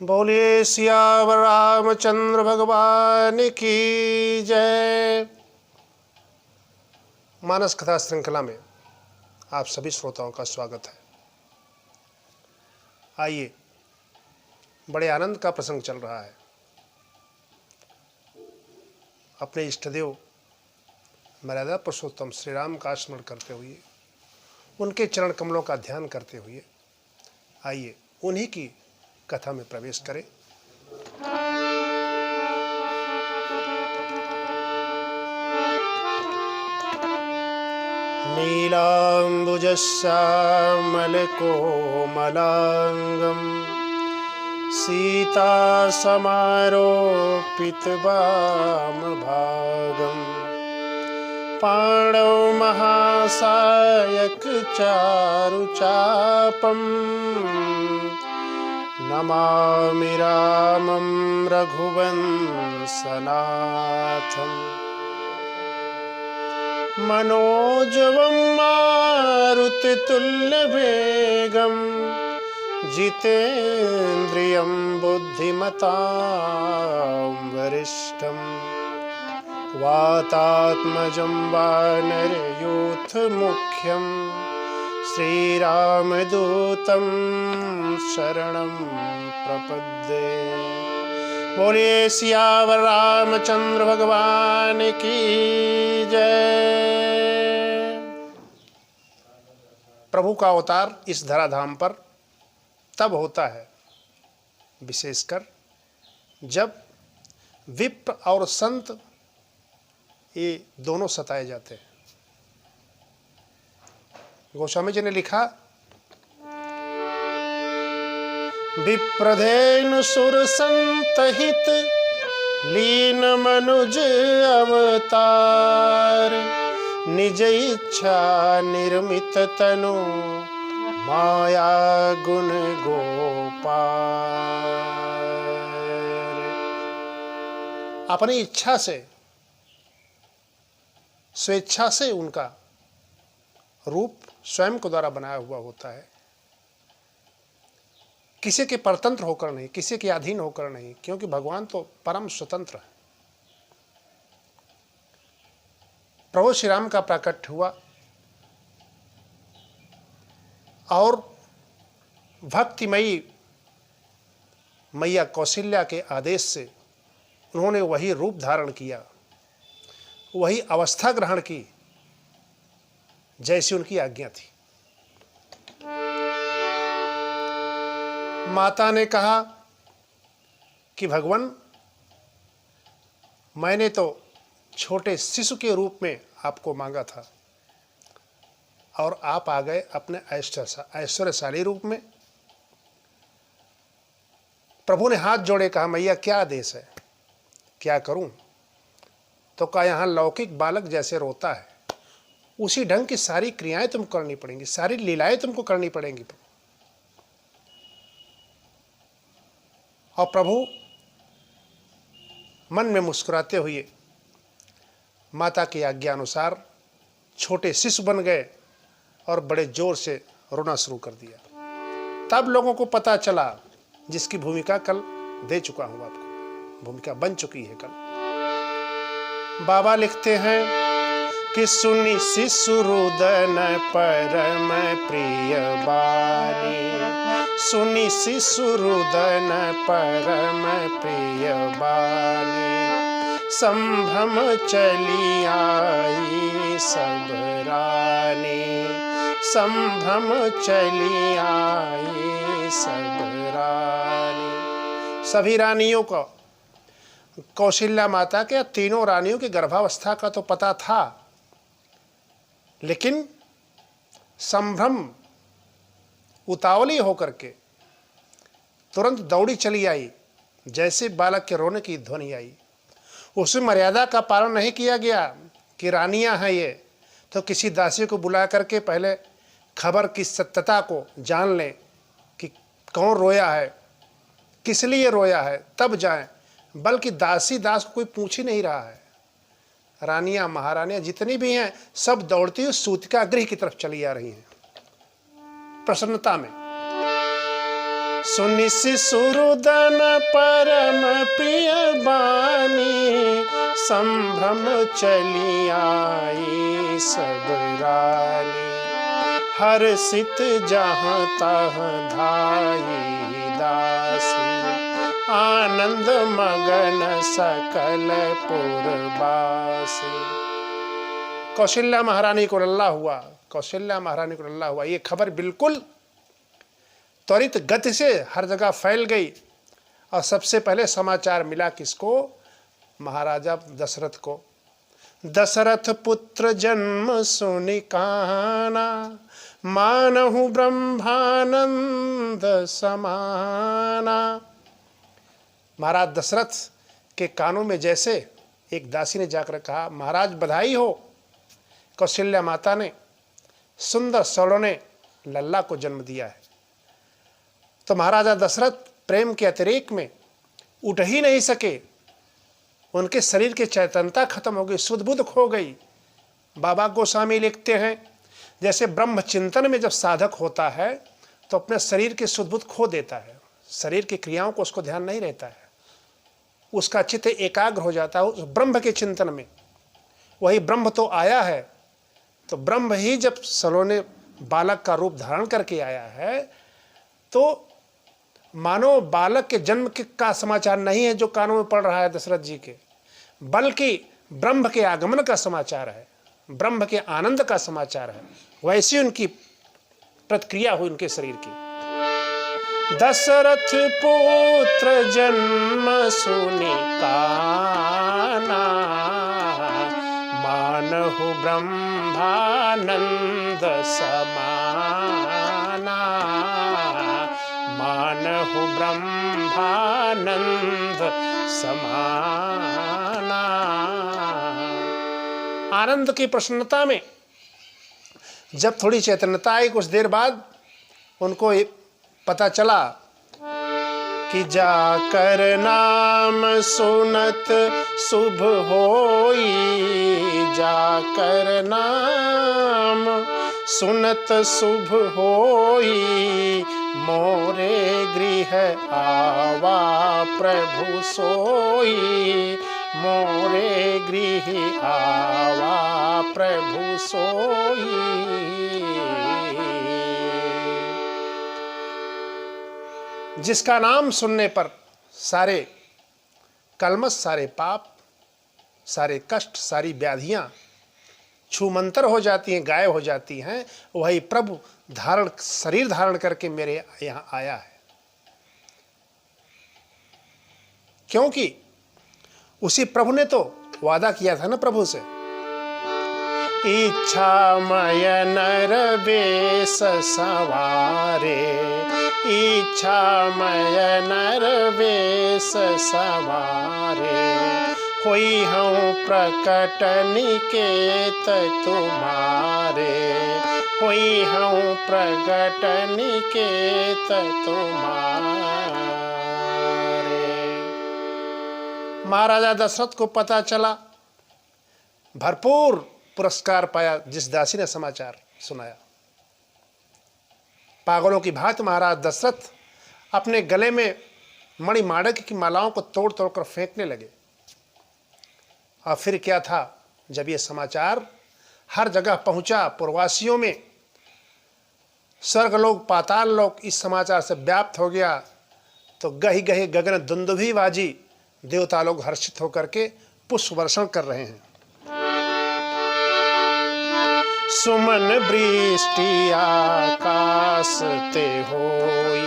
बोलिए सियावर रामचंद्र भगवान की जय। मानस कथा श्रृंखला में आप सभी श्रोताओं का स्वागत है। आइए, बड़े आनंद का प्रसंग चल रहा है। अपने इष्टदेव मर्यादा पुरुषोत्तम श्री राम का स्मरण करते हुए, उनके चरण कमलों का ध्यान करते हुए आइए उन्हीं की कथा में प्रवेश करें। नीलाम्बुजश्यामलकोमलाङ्गं सीतासमारोपितवामभागं पाणौ महासायकचारुचापं नमामि रामं रघुवंशनाथम्। मनोजवं मारुतितुल्यवेगं जितेन्द्रियं बुद्धिमतां वरिष्ठं वातात्मजं वानरयूथमुख्यं श्रीरामदूतं शरणं प्रपद्ये। बोलिए सियावर रामचंद्र भगवान की जय। प्रभु का अवतार इस धराधाम पर तब होता है विशेषकर जब विप्र और संत ये दोनों सताए जाते हैं। गोस्वामी जी ने लिखा, विप्रधेनु सुर संतहित लीन मनुज अवतार, निज इच्छा निर्मित तनु माया गुण गोपाल। अपनी इच्छा से, स्वेच्छा से उनका रूप स्वयं को द्वारा बनाया हुआ होता है, किसी के परतंत्र होकर नहीं, किसी के अधीन होकर नहीं, क्योंकि भगवान तो परम स्वतंत्र है। प्रभु श्री राम का प्राकट्य हुआ और भक्तिमयी मैया कौशल्या के आदेश से उन्होंने वही रूप धारण किया, वही अवस्था ग्रहण की जैसी उनकी आज्ञा थी। माता ने कहा कि भगवान, मैंने तो छोटे शिशु के रूप में आपको मांगा था और आप आ गए अपने ऐश्वर्यशाली रूप में। प्रभु ने हाथ जोड़े कहा, मैया क्या आदेश है, क्या करूं? तो कहा, यहाँ लौकिक बालक जैसे रोता है उसी ढंग की सारी क्रियाएं तुमको करनी पड़ेंगी, सारी लीलाएं तुमको करनी पड़ेंगी। और प्रभु मन में मुस्कुराते हुए माता की आज्ञा अनुसार छोटे शिशु बन गए और बड़े जोर से रोना शुरू कर दिया। तब लोगों को पता चला, जिसकी भूमिका कल दे चुका हूं आपको, भूमिका बन चुकी है कल। बाबा लिखते हैं कि सुनी शिशु रुदन परम प्रिय बानी, सुनी शिशु रुदन परम प्रिय बानी, संभ्रम चली आई सब रानी, संभ्रम चली आई सब रानी। सभी रानियों को, कौशल्या माता के तीनों रानियों की गर्भावस्था का तो पता था, लेकिन संभ्रम उतावली होकर के तुरंत दौड़ी चली आई। जैसे बालक के रोने की ध्वनि आई, उसमें मर्यादा का पालन नहीं किया गया कि रानियां हैं ये, तो किसी दासी को बुला करके पहले खबर की सत्यता को जान लें कि कौन रोया है, किस लिए रोया है, तब जाएं। बल्कि दासी दास को कोई पूछ ही नहीं रहा है। रानियां महारानियां जितनी भी हैं सब दौड़ती हुई सूतिका गृह की तरफ चली आ रही हैं प्रसन्नता में। सुनि शिशुरुदन परम प्रिय बानी, संभ्रम चली आई सब रानी। हर्षित जहाँ तहाँ धाई दासी, आनंद मगन सकल पुरवासी। कौशल्या महारानी को लल्ला हुआ, कौशल्या महारानी को लल्ला हुआ। ये खबर बिल्कुल त्वरित गति से हर जगह फैल गई और सबसे पहले समाचार मिला किसको? महाराजा दशरथ को। दशरथ पुत्र जन्म सुनि काना, मानहु ब्रह्मानंद समाना। महाराज दशरथ के कानों में जैसे एक दासी ने जाकर कहा, महाराज बधाई हो, कौशल्या माता ने सुंदर सलोने लल्ला को जन्म दिया है। तो महाराजा दशरथ प्रेम के अतिरेक में उठ ही नहीं सके, उनके शरीर की चैतन्यता खत्म हो गई, सुध बुध खो गई। बाबा गोस्वामी लिखते हैं, जैसे ब्रह्म चिंतन में जब साधक होता है तो अपने शरीर के सुध बुध खो देता है, शरीर की क्रियाओं को उसको ध्यान नहीं रहता है, उसका चित्त एकाग्र हो जाता है उस ब्रह्म के चिंतन में। वही ब्रह्म तो आया है, तो ब्रह्म ही जब सलोने बालक का रूप धारण करके आया है, तो मानो बालक के जन्म का समाचार नहीं है जो कानों में पड़ रहा है दशरथ जी के, बल्कि ब्रह्म के आगमन का समाचार है, ब्रह्म के आनंद का समाचार है। वैसी उनकी प्रतिक्रिया हुई उनके शरीर की। दशरथ पुत्र जन्म सुनि काना, मानहु ब्रह्मानंद समाना, मानहु ब्रह्मानंद समाना। आनंद की प्रसन्नता में जब थोड़ी चैतन्यता आई, कुछ देर बाद उनको पता चला कि जाकर नाम सुनत शुभ होई, जाकर नाम सुनत शुभ होई, मोरे गृह आवा प्रभु सोई, मोरे गृह आवा प्रभु सोई। जिसका नाम सुनने पर सारे कलमश, सारे पाप, सारे कष्ट, सारी व्याधियां छूमंतर हो जाती हैं, गायब हो जाती हैं, वही प्रभु शरीर धारण करके मेरे यहाँ आया है। क्योंकि उसी प्रभु ने तो वादा किया था ना प्रभु से, इच्छामय नर बेस सवारे, इच्छामय नर बेस सवारे, होई हूँ प्रकट निकेत तुम्हारे, होई हूँ प्रकट निकेत तुम्हारे। महाराजा दशरथ को पता चला, भरपूर पुरस्कार पाया जिस दासी ने समाचार सुनाया। पागलों की भांति महाराज दशरथ अपने गले में मणिमाणिक की मालाओं को तोड़ तोड़ कर फेंकने लगे। और फिर क्या था, जब ये समाचार हर जगह पहुंचा, पुरवासियों में स्वर्गलोक पाताल लोक इस समाचार से व्याप्त हो गया, तो गही गही गगन दुंदुभी बाजी, देवता लोग हर्षित होकर के पुष्प वर्षण कर रहे हैं। सुमन वृष्टि आकाश ते होई,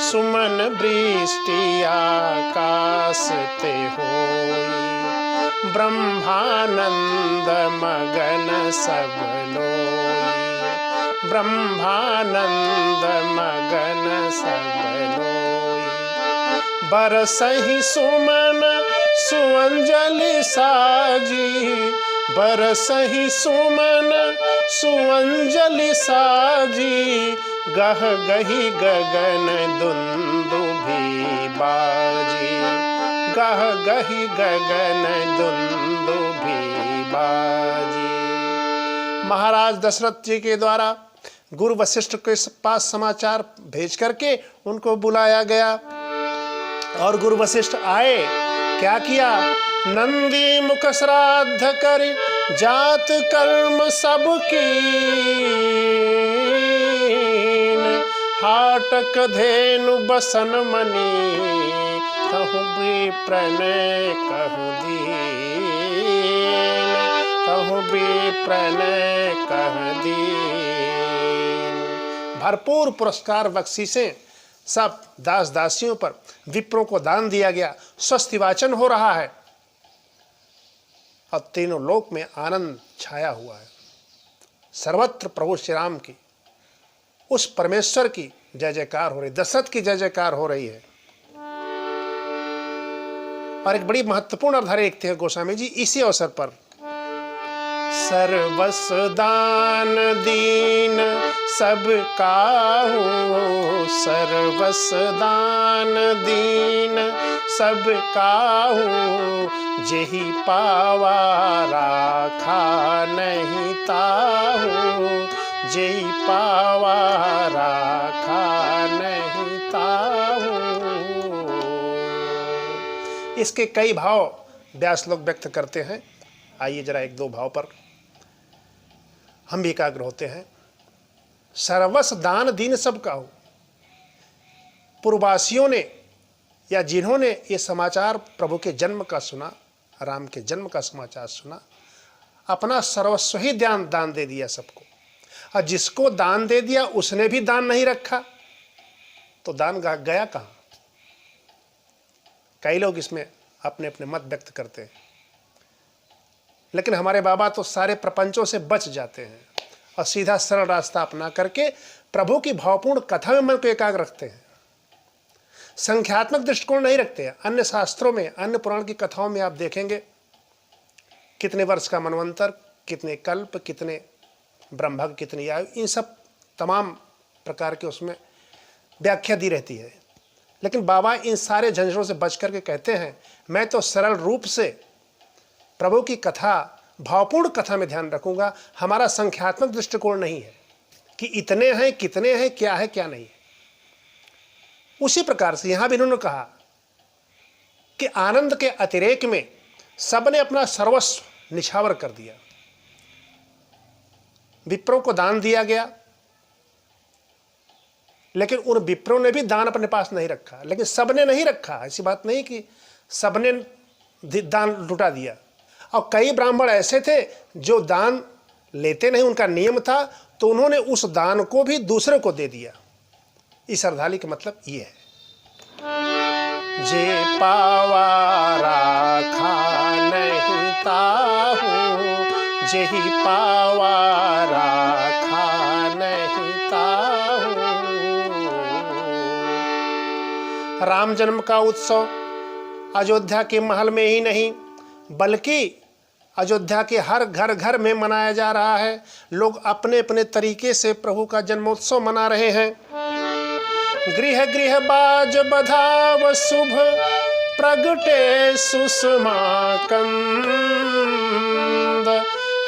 सुमन वृष्टि आकाश ते होई, ब्रह्मानंद मगन सब लोई, ब्रह्मानंद मगन सब लोई। बरसहि सुमन सुअंजलि साजी, बरसहि सुमन सुअंजलि साजी, गह गही गगन दुंदुभी बाजी, गह गही गगन दुंदुभी बाजी। महाराज दशरथ जी के द्वारा गुरु वशिष्ठ के पास समाचार भेज करके उनको बुलाया गया और गुरु वशिष्ठ आए। क्या किया? नंदी मुख श्राद्ध कर जात कर्म सब कीन, हाटक धेनु बसन मनी कहूँ विप्रन कहूँ दीन, कहूँ विप्रन कह दीन। भरपूर पुरस्कार बख्शीशें सब दास दासियों पर विप्रों को दान दिया गया। स्वस्ति वाचन हो रहा है और तीनों लोक में आनंद छाया हुआ है। सर्वत्र प्रभु श्री राम की, उस परमेश्वर की जय जयकार हो रही, दशरथ की जय जयकार हो रही है। और एक बड़ी महत्वपूर्ण अवधारणा लिखते हैं गोस्वामी जी इसी अवसर पर। सर्वस दान दीन सब काहू, सर्वस दान दीन सब काहू, जेहि पावा राखा नहीं ताहू, जेहि पावा राखा नहीं ताहू। इसके कई भाव व्यास लोग व्यक्त करते हैं। आइए जरा एक दो भाव पर हम भी एकाग्र होते हैं। सर्वस दान दीन सब काहू। पूर्ववासियों ने या जिन्होंने ये समाचार प्रभु के जन्म का सुना, राम के जन्म का समाचार सुना, अपना सर्वस्व ही दान दे दिया सबको। और जिसको दान दे दिया उसने भी दान नहीं रखा तो दान गया कहाँ? कई लोग इसमें अपने अपने मत व्यक्त करते हैं, लेकिन हमारे बाबा तो सारे प्रपंचों से बच जाते हैं और सीधा सरल रास्ता अपना करके प्रभु की भावपूर्ण कथा में मन को एकाग्र रखते हैं। संख्यात्मक दृष्टिकोण नहीं रखते हैं। अन्य शास्त्रों में, अन्य पुराण की कथाओं में आप देखेंगे कितने वर्ष का मनवंतर, कितने कल्प, कितने ब्रह्मक, कितनी आयु, इन सब तमाम प्रकार के उसमें व्याख्या दी रहती है। लेकिन बाबा इन सारे झंझटों से बच करके कहते हैं मैं तो सरल रूप से प्रभु की कथा, भावपूर्ण कथा में ध्यान रखूंगा। हमारा संख्यात्मक दृष्टिकोण नहीं है कि इतने हैं, कितने हैं, क्या है क्या नहीं है। उसी प्रकार से यहां भी इन्होंने कहा कि आनंद के अतिरेक में सबने अपना सर्वस्व निछावर कर दिया। विप्रों को दान दिया गया, लेकिन उन विप्रों ने भी दान अपने पास नहीं रखा। लेकिन सबने नहीं रखा, ऐसी बात नहीं कि सबने दान लुटा दिया। और कई ब्राह्मण ऐसे थे जो दान लेते नहीं, उनका नियम था, तो उन्होंने उस दान को भी दूसरे को दे दिया। इस अर्धाली का मतलब ये है, जे पावा राखा नहीं ताहू, जेहि पावा राखा नहीं ताहू। राम जन्म का उत्सव अयोध्या के महल में ही नहीं बल्कि अयोध्या के हर घर घर में मनाया जा रहा है। लोग अपने अपने तरीके से प्रभु का जन्मोत्सव मना रहे हैं। गृह गृह बाज बधाव शुभ, प्रगटे सुषमा कंद,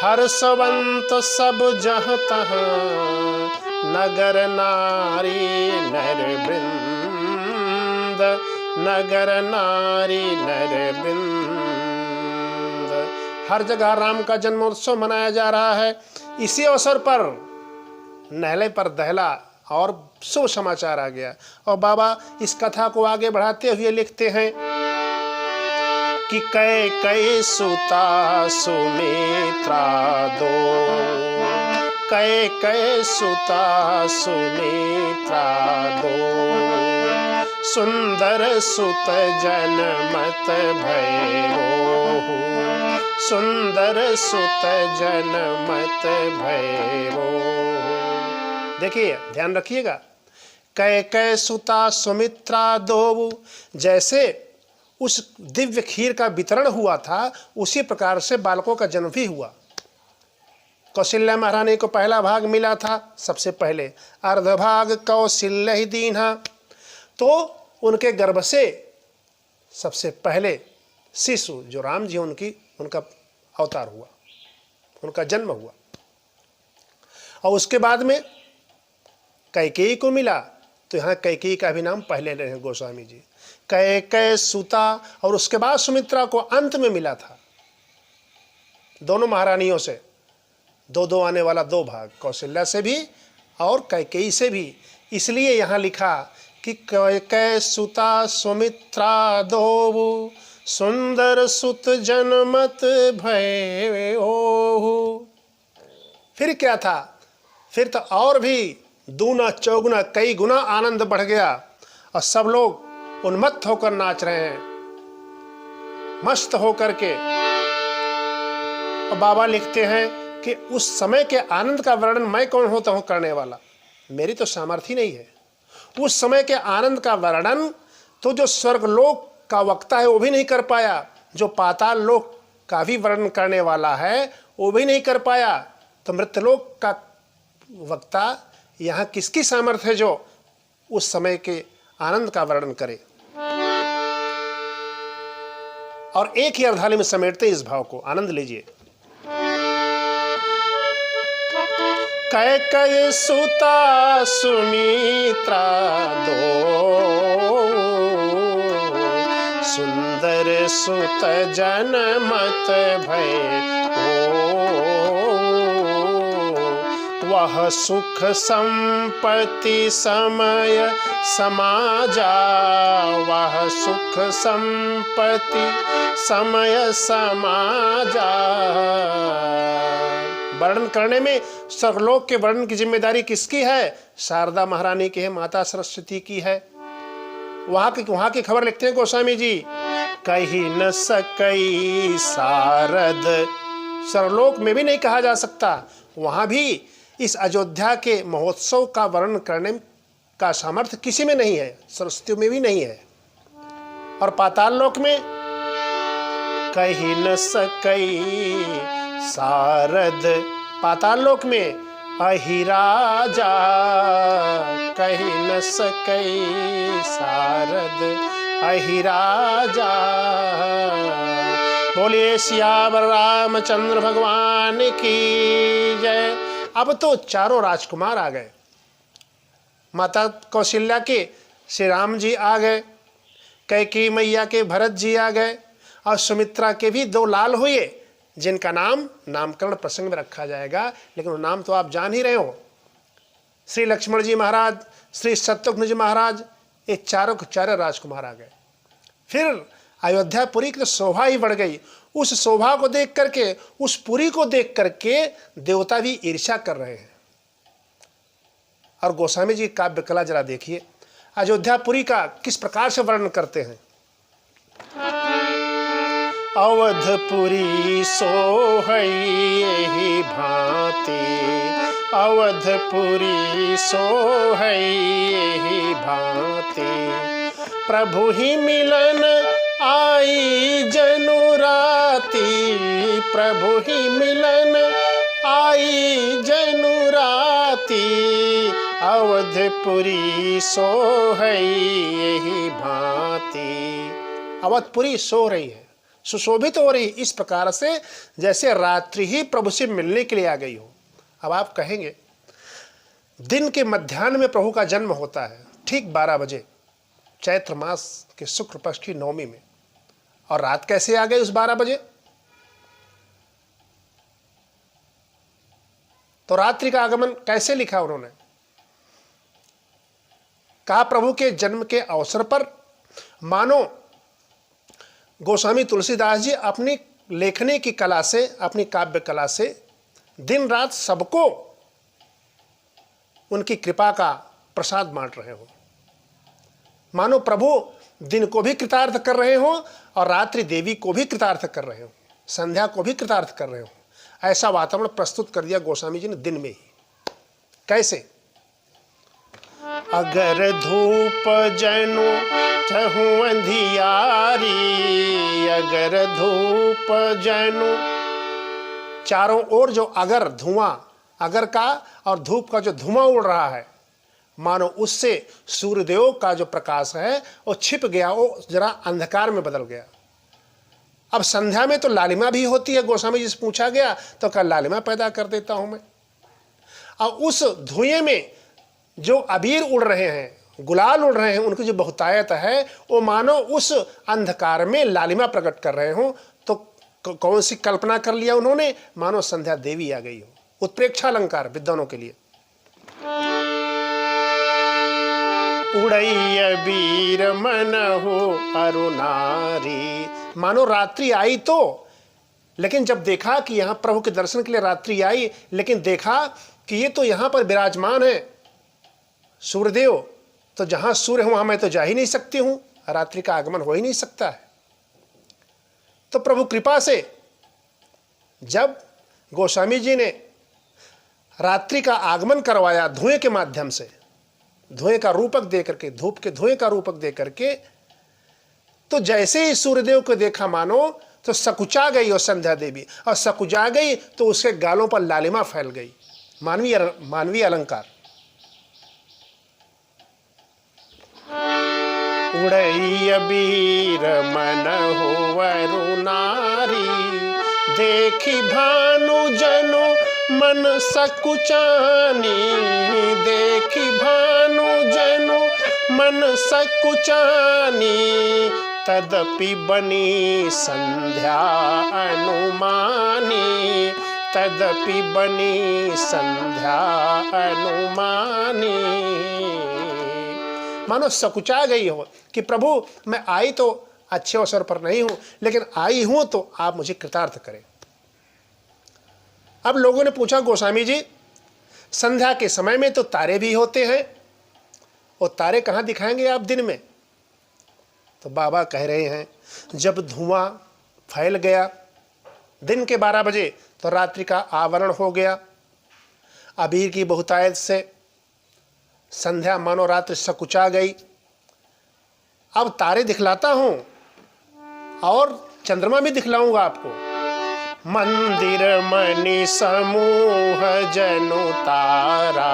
हर्षवंत सब जहाँ तहाँ, नगर नारी नर वृंद, नगर नारी नर वृंद। हर जगह राम का जन्मोत्सव मनाया जा रहा है। इसी अवसर पर नहले पर दहला और शुभ समाचार आ गया। और बाबा इस कथा को आगे बढ़ाते हुए लिखते हैं कि कै कै सुता सुमित्रा दो, कै कै सुता सुमित्रा दो, सुंदर सुत जनमत भैरो, सुंदर सुत जनमत भैरो। देखिए ध्यान रखिएगा, कै कै सुता सुमित्रा दो, जैसे उस दिव्य खीर का वितरण हुआ था उसी प्रकार से बालकों का जन्म भी हुआ। कौशल्या महारानी को पहला भाग मिला था, सबसे पहले अर्धभाग कौशल्य ही दीन्हा, तो उनके गर्भ से सबसे पहले शिशु जो राम जी उनका अवतार हुआ, उनका जन्म हुआ। और उसके बाद में कैकेयी को मिला, तो यहाँ कैकेयी का भी नाम पहले ले रहे हैं गोस्वामी जी। कैकेयी सुता, और उसके बाद सुमित्रा को अंत में मिला था। दोनों महारानियों से दो दो आने वाला 2 भाग, कौशल्या से भी और कैकेयी से भी। इसलिए यहाँ लिखा कि कैकेयी सुता सुमित्रा दो, सुंदर सुत जनमत भय ओहु। फिर क्या था, फिर तो और भी दूना चौगुना कई गुना आनंद बढ़ गया, और सब लोग उन्मत्त होकर नाच रहे हैं, मस्त होकर के। और बाबा लिखते हैं कि उस समय के आनंद का वर्णन मैं कौन होता हूं करने वाला, मेरी तो सामर्थ्य नहीं है। उस समय के आनंद का वर्णन तो जो स्वर्गलोक का वक्ता है वो भी नहीं कर पाया, जो पाताल लोक का भी वर्णन करने वाला है वो भी नहीं कर पाया, तो मृत्यलोक का वक्ता यहाँ किसकी सामर्थ्य है जो उस समय के आनंद का वर्णन करे। और एक ही अर्धाली में समेटते इस भाव को, आनंद लीजिए। कैकेयी सुता सुमित्रा दो, सुंदर सुत जनमत भय वह सुख संपत्ति समय समाजा, वह सुख संपत्ति समय समाजा। वर्णन करने में स्वर्गलोक के वर्णन की जिम्मेदारी किसकी है? शारदा महारानी की है, माता सरस्वती की है। वहां की खबर लिखते हैं गोस्वामी जी, कही न सकई सारद। स्वर्गलोक में भी नहीं कहा जा सकता, वहां भी इस अयोध्या के महोत्सव का वर्णन करने का सामर्थ्य किसी में नहीं है, सरस्वती में भी नहीं है। और पाताल लोक में कही न सकई सारद, पाताल लोक में अहिराजा, कही न सकई सारद अहिराजा। बोलिए सियावर रामचंद्र भगवान की जय। अब तो चारों राजकुमार आ गए, माता कौशल्या के श्री राम जी आ गए, कैकेयी मैया के भरत जी आ गए, और सुमित्रा के भी 2 लाल हुए, जिनका नाम नामकरण प्रसंग में रखा जाएगा, लेकिन वो नाम तो आप जान ही रहे हो। श्री लक्ष्मण जी महाराज, श्री शत्रुघ्न जी महाराज, ये चारों के चारों राजकुमार आ गए। फिर अयोध्यापुरी की तो शोभा ही बढ़ गई। उस शोभा को देख करके, उस पुरी को देख करके देवता भी ईर्ष्या कर रहे हैं। और गोस्वामी जी काव्य कला जरा देखिए, अयोध्यापुरी का किस प्रकार से वर्णन करते हैं। अवधपुरी सोहई भांति, अवधपुरी सोहई भांति, प्रभु ही मिलन आई जनुराती, प्रभु ही मिलन आई जनुराती, अवधपुरी सोहई भांति। अवधपुरी सो रही है, सुशोभित हो रही इस प्रकार से जैसे रात्रि ही प्रभु से मिलने के लिए आ गई हो। अब आप कहेंगे दिन के मध्याह्न में प्रभु का जन्म होता है, ठीक 12 बजे चैत्र मास के शुक्ल पक्ष की नवमी में, और रात कैसे आ गई उस 12 बजे? तो रात्रि का आगमन कैसे लिखा उन्होंने? कहा प्रभु के जन्म के अवसर पर मानो गोस्वामी तुलसीदास जी अपनी लेखनी की कला से, अपनी काव्य कला से दिन रात सबको उनकी कृपा का प्रसाद बांट रहे हो। मानो प्रभु दिन को भी कृतार्थ कर रहे हो और रात्रि देवी को भी कृतार्थ कर रहे हो, संध्या को भी कृतार्थ कर रहे हो। ऐसा वातावरण प्रस्तुत कर दिया गोस्वामी जी ने दिन में ही। कैसे? अगर धूप जनु चहु अंधियारी, अगर धूप जनु, चारों ओर जो अगर धुआं, अगर का और धूप का जो धुआं उड़ रहा है, मानो उससे सूर्यदेव का जो प्रकाश है वो छिप गया, वो जरा अंधकार में बदल गया। अब संध्या में तो लालिमा भी होती है, गोस्वामी जी से पूछा गया तो कहा लालिमा पैदा कर देता हूं मैं। अब उस धुएं में जो अबीर उड़ रहे हैं, गुलाल उड़ रहे हैं, उनकी जो बहुतायत है वो मानो उस अंधकार में लालिमा प्रकट कर रहे हो। तो कौन सी कल्पना कर लिया उन्होंने, मानो संध्या देवी आ गई हो। उत्प्रेक्षा अलंकार विद्वानों के लिए। उड़ई अबीर मन हो अरुणारी, मानो रात्रि आई तो, लेकिन जब देखा कि यहाँ प्रभु के दर्शन के लिए रात्रि आई, लेकिन देखा कि ये तो यहाँ पर विराजमान है सूर्यदेव, तो जहाँ सूर्य हूँ वहाँ मैं तो जा ही नहीं सकती हूँ, रात्रि का आगमन हो ही नहीं सकता है। तो प्रभु कृपा से जब गोस्वामी जी ने रात्रि का आगमन करवाया धुएं के माध्यम से, धुएं का रूपक दे करके, धूप के धुएं का रूपक दे करके, तो जैसे ही सूर्यदेव को देखा मानो तो सकुचा गई और संध्या देवी, और सकुचा गई तो उसके गालों पर लालिमा फैल गई। मानवीय अलंकार। उड़ई अबीर मन हो अरुणारी, देखी भानु जनो मन सकुचानी, देखी भानु जनो मन सकुचानी, तदपि बनी संध्या अनुमानी, तदपि बनी संध्या अनुमानी। मानो सकुचा गई हो कि प्रभु मैं आई तो अच्छे अवसर पर नहीं हूं, लेकिन आई हूं तो आप मुझे कृतार्थ करें। अब लोगों ने पूछा, गोस्वामी जी संध्या के समय में तो तारे भी होते हैं, और तारे कहाँ दिखाएंगे आप दिन में? तो बाबा कह रहे हैं, जब धुआं फैल गया दिन के 12 बजे तो रात्रि का आवरण हो गया। अबीर की बहुतायत से संध्या मानो रात्रि सकुचा गई। अब तारे दिखलाता हूं और चंद्रमा भी दिखलाऊंगा आपको। मंदिर मणि समूह जनु तारा,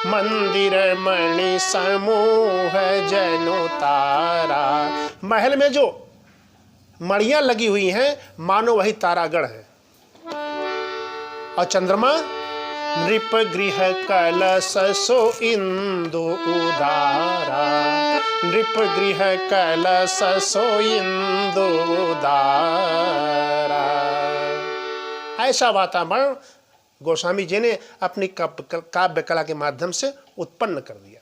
मंदिर मणि समूह जनु तारा। महल में जो मणियां लगी हुई हैं मानो वही तारागढ़ है। और चंद्रमा, नृप गृह कलश सो इंदु उदारा, नृप गृह कलश सो इंदु उदारा। ऐसा वातावरण गोस्वामी जी ने अपनी काव्य कला के माध्यम से उत्पन्न कर दिया।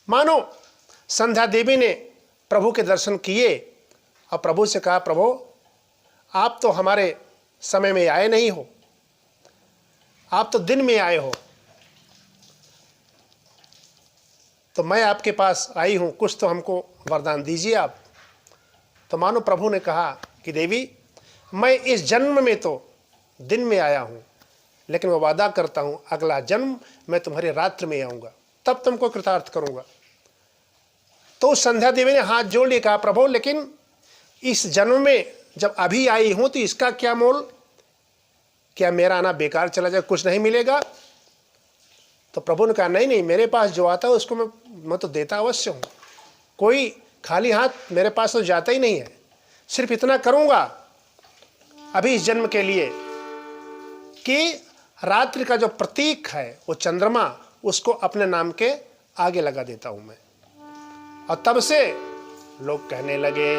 मानो संध्या देवी ने प्रभु के दर्शन किए और प्रभु से कहा, प्रभु आप तो हमारे समय में आए नहीं हो, आप तो दिन में आए हो, तो मैं आपके पास आई हूं, कुछ तो हमको वरदान दीजिए आप। तो मानो प्रभु ने कहा कि देवी मैं इस जन्म में तो दिन में आया हूं, लेकिन मैं वादा करता हूं अगला जन्म मैं तुम्हारे रात्रि में आऊंगा, तब तुमको कृतार्थ करूंगा। तो संध्या देवी ने हाथ जोड़ लिए, कहा प्रभु लेकिन इस जन्म में जब अभी आई हूं तो इसका क्या मोल, क्या मेरा आना बेकार चला जाए, कुछ नहीं मिलेगा? तो प्रभु ने कहा नहीं नहीं, मेरे पास जो आता है उसको मैं तो देता अवश्य हूं, कोई खाली हाथ मेरे पास तो जाता ही नहीं है। सिर्फ इतना करूंगा अभी इस जन्म के लिए कि रात्रि का जो प्रतीक है वो चंद्रमा, उसको अपने नाम के आगे लगा देता हूं मैं। और तब से लोग कहने लगे,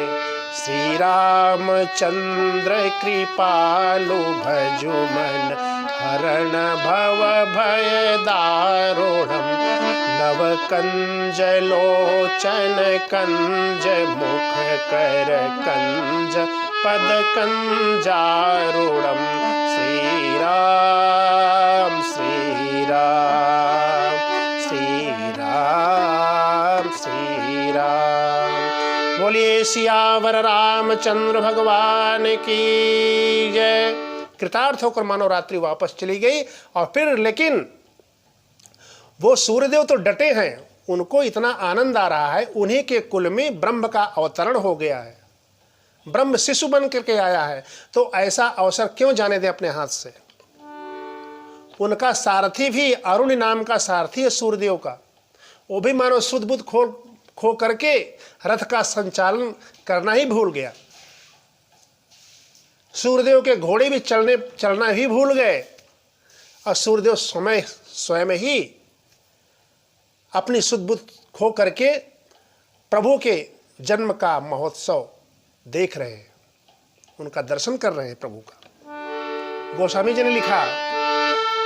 श्री रामचंद्र कृपालु भजु मन, हरण भव भय दारुणम, नव कंज लोचन कंज मुख कर कंज पद कंजारुणम। श्री राम श्री राम श्री राम श्री राम। बोलिए सियावर रामचंद्र भगवान की जय। कृतार्थ होकर मानो रात्रि वापस चली गई। और फिर लेकिन वो सूर्यदेव तो डटे हैं, उनको इतना आनंद आ रहा है, उन्हीं के कुल में ब्रह्म का अवतरण हो गया है, ब्रह्म शिशु बन करके आया है, तो ऐसा अवसर क्यों जाने दें अपने हाथ से। उनका सारथी भी अरुण नाम का सारथी है सूर्यदेव का, वो भी मानो सुध बुध खो करके रथ का संचालन करना ही भूल गया। सूर्यदेव के घोड़े भी चलना ही भूल गए और सूर्यदेव स्वयं ही अपनी सुध बुद्ध खो करके प्रभु के जन्म का महोत्सव देख रहे हैं, उनका दर्शन कर रहे हैं प्रभु का। गोस्वामी जी ने लिखा,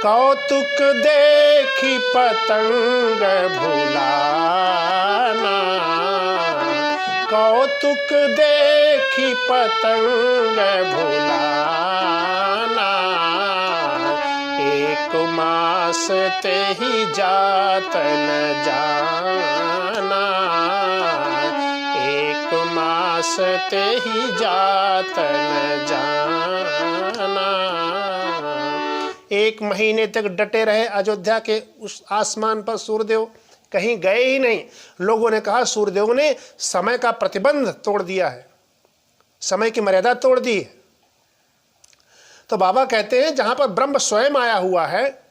कौतुक देखी पतंग भुलाना, कौतुक देखी पतंग भुलाना, एक मास ते ही जात न जाना, एक मास ते ही जात न जाना। एक महीने तक डटे रहे अयोध्या के उस आसमान पर सूर्यदेव, कहीं गए ही नहीं। लोगों ने कहा सूर्यदेव ने समय का प्रतिबंध तोड़ दिया है, समय की मर्यादा तोड़ दी है। तो बाबा कहते हैं जहां पर ब्रह्म स्वयं आया हुआ है,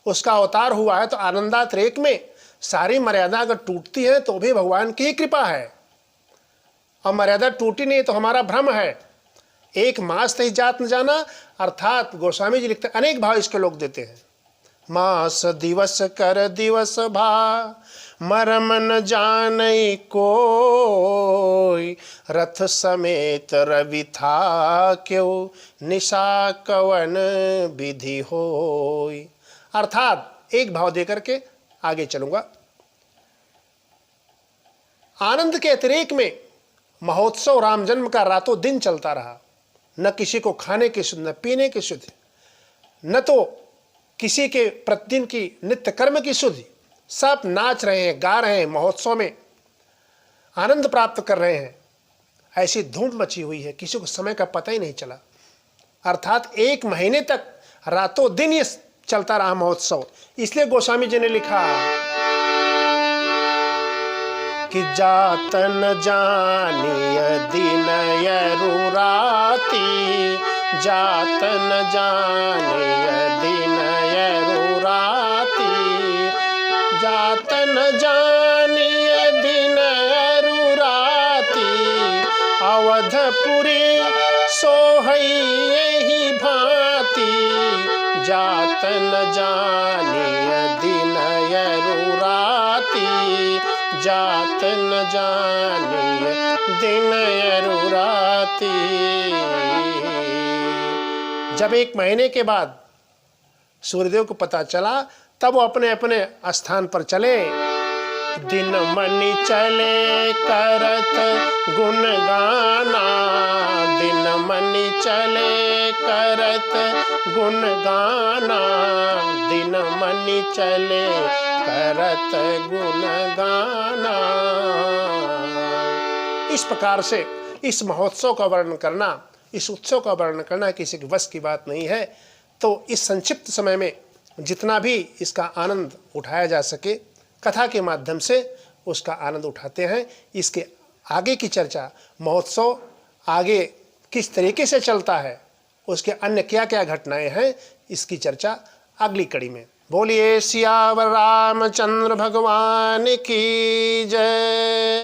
उसका अवतार हुआ है, तो आनंदातिरेक में सारी मर्यादा अगर टूटती है तो भी भगवान की ही कृपा है, और मर्यादा टूटी नहीं तो हमारा भ्रम है। एक मास तही जात न जाना, अर्थात गोस्वामी जी लिखते, अनेक भाव इसके लोग देते हैं। मास दिवस कर दिवस भा, मरम न जानई कोई, रथ समेत रवि था क्यों, निशा कवन विधि होई। अर्थात एक भाव देकर के आगे चलूंगा। आनंद के अतिरेक में महोत्सव राम जन्म का रातों दिन चलता रहा। न किसी को खाने की सुध, न पीने की सुध, न तो किसी के प्रतिदिन की नित्य कर्म की सुध। सब नाच रहे हैं, गा रहे हैं, महोत्सव में आनंद प्राप्त कर रहे हैं। ऐसी धूम मची हुई है, किसी को समय का पता ही नहीं चला। अर्थात एक महीने तक रातों दिन ये चलता रहा महोत्सव। इसलिए गोस्वामी जी ने लिखा कि जातन जानिय दिन यरु राती, जातन जानिय दिन यरु राती, जातन जानिय दिन यरु राती, अवधपुरी सोहई यही भांति, जातन जानिय दिन यरु राती, जातन जानिय दिन यरु राती। जब एक महीने के बाद सूर्यदेव को पता चला, तब वो अपने अपने स्थान पर चले। दिन मनि चले करत गुण गाना, दिन मनि चले करत गुण गाना, दिन मनि चले करत गुण गाना। इस प्रकार से इस महोत्सव का वर्णन करना, इस उत्सव का वर्णन करना किसी के वश की बात नहीं है। तो इस संक्षिप्त समय में जितना भी इसका आनंद उठाया जा सके, कथा के माध्यम से उसका आनंद उठाते हैं। इसके आगे की चर्चा, महोत्सव आगे किस तरीके से चलता है, उसके अन्य क्या क्या घटनाएं हैं, इसकी चर्चा अगली कड़ी में। बोलिए सियावर रामचंद्र भगवान की जय।